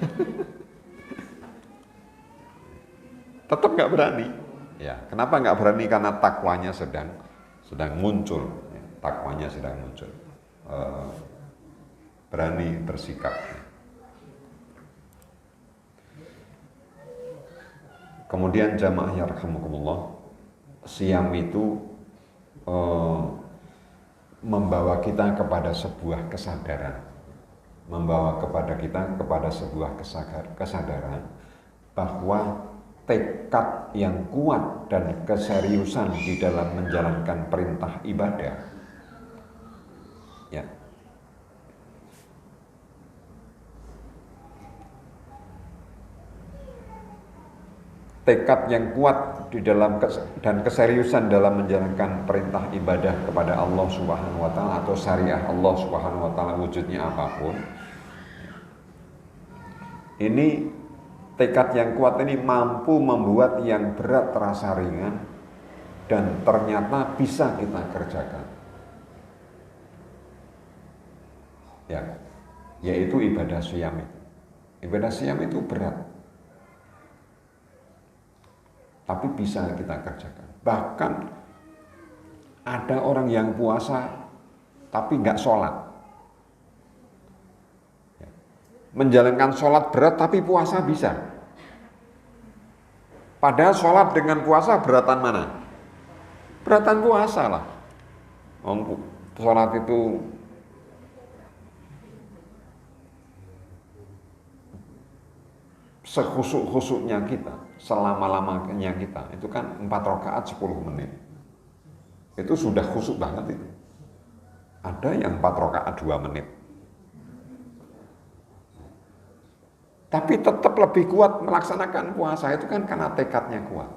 Tetap nggak berani. Ya, kenapa nggak berani? Karena takwanya sedang muncul. Ya, takwanya sedang muncul. Berani bersikap. Kemudian jamaah yarhamukumullah, siam itu membawa kita kepada sebuah kesadaran, membawa kepada kita kepada sebuah kesadaran bahwa tekad yang kuat dan keseriusan di dalam menjalankan perintah ibadah, ya, tekad yang kuat di dalam dan keseriusan dalam menjalankan perintah ibadah kepada Allah Subhanahu wa taala atau syariah Allah Subhanahu wa taala wujudnya apapun. Ini tekad yang kuat ini mampu membuat yang berat terasa ringan dan ternyata bisa kita kerjakan. Ya, yaitu ibadah syam itu. Ibadah syam itu berat, tapi bisa kita kerjakan. Bahkan ada orang yang puasa tapi nggak sholat. Menjalankan sholat berat tapi puasa bisa. Padahal sholat dengan puasa beratan mana? Beratan puasa lah. Sholat itu sekhusuk-khusuknya kita, selama-lamanya kita, itu kan 4 rakaat 10 menit. Itu sudah khusuk banget itu. Ada yang 4 rakaat 2 menit. Tapi tetap lebih kuat melaksanakan puasa itu kan karena tekadnya kuat.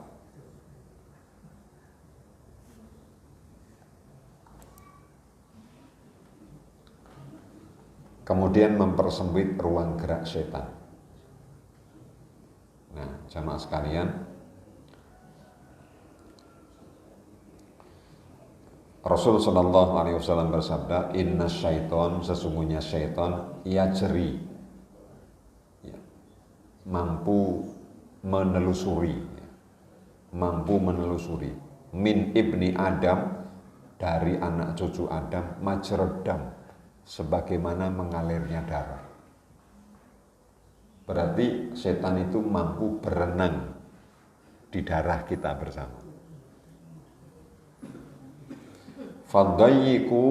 Kemudian mempersempit ruang gerak setan. Nah, jamaah sekalian, Rasul Shallallahu Alaihi Wasallam bersabda, Inna syaiton, sesungguhnya syaiton, yajri, ya, mampu menelusuri, min ibni Adam, dari anak cucu Adam, majrodam, sebagaimana mengalirnya darah. Berarti setan itu mampu berenang di darah kita bersama. Fadayyiku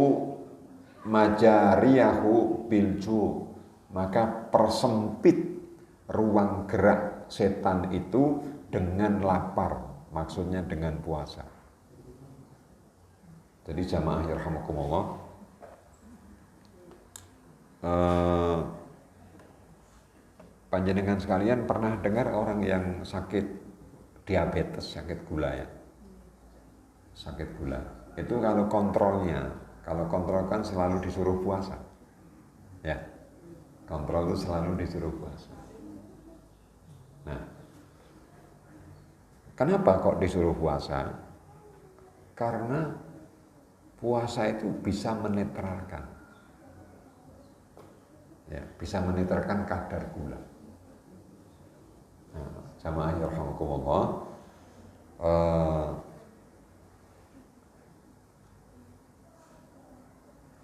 majariyahu bilju, maka persempit ruang gerak setan itu dengan lapar, maksudnya dengan puasa. Jadi jamaah yarhamukumullah, panjenengan sekalian pernah dengar orang yang sakit diabetes, sakit gula ya? Sakit gula. Itu kalau kontrol kan selalu disuruh puasa. Ya. Kontrol itu selalu disuruh puasa. Nah, kenapa kok disuruh puasa? Karena puasa itu bisa menetralkan. Ya, bisa menetralkan kadar gula. Nah, jamaah yarhamukumullah,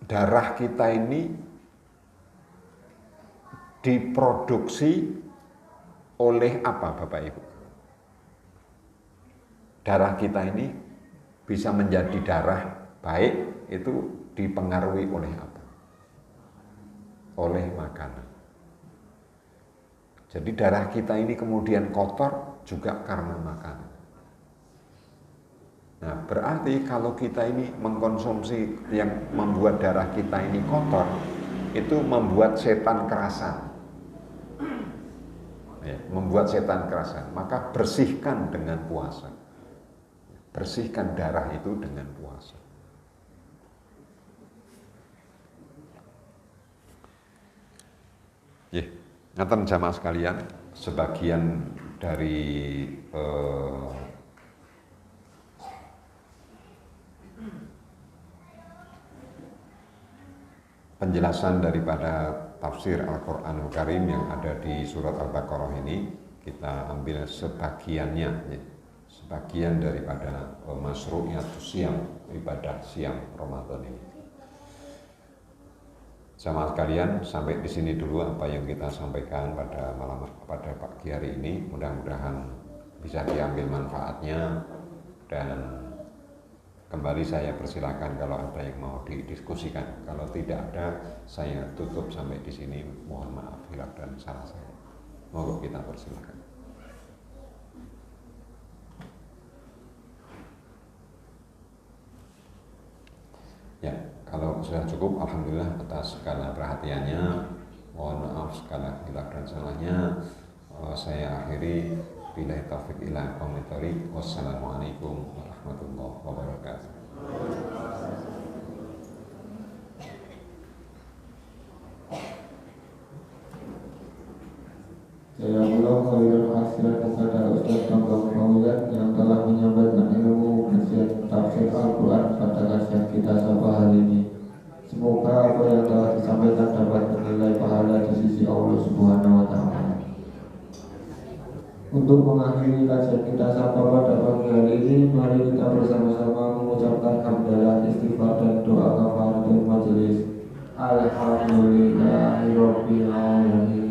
darah kita ini diproduksi oleh apa, Bapak Ibu? Darah kita ini bisa menjadi darah baik itu dipengaruhi oleh apa? Oleh makanan. Jadi darah kita ini kemudian kotor juga karena makanan. Nah, berarti kalau kita ini mengkonsumsi yang membuat darah kita ini kotor, itu membuat setan kerasan. Ya, membuat setan kerasan. Maka bersihkan dengan puasa. Bersihkan darah itu dengan puasa. Ya, ngaten jamaah sekalian, sebagian dari penjelasan daripada tafsir Al-Quranul Karim yang ada di surat Al-Baqarah ini kita ambil sebagiannya, ya. Sebagian daripada masyru'iyatus siam, ibadah siam Ramadan ini. Sama sekalian, sampai di sini dulu apa yang kita sampaikan pada pagi hari ini. Mudah-mudahan bisa diambil manfaatnya, dan kembali saya persilakan kalau ada yang mau didiskusikan. Kalau tidak ada, saya tutup sampai di sini. Mohon maaf hilaf dan salah saya. Monggo kita persilakan. Ya, kalau sudah cukup, alhamdulillah atas segala perhatiannya. Mohon maaf segala hilaf dan salahnya. Saya akhiri. Billahi taufiq ila qomitorik. Wassalamualaikum warahmatullahi wabarakatuh. Jazakallahu khairan hasilan kepada Ustaz Bambang Fauzan yang telah menyampaikan ilmu kajian tafsir Al-Quran pada kajian kita sapa hari ini. Semoga apa yang telah disampaikan dapat bernilai pahala di sisi Allah Subhanahu wa Ta'ala. Untuk mengakhiri kajian kita sapa pada pagi hari ini, mari kita bersama-sama mengucapkan hamdalah, istighfar dan doa kafaratul majelis. Alhamdulillahirabbil alamin.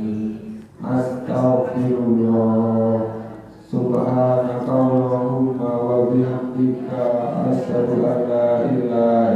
Astaghfirullah, subhanaka Allahumma wa bihamdika, asyhadu an la ilaha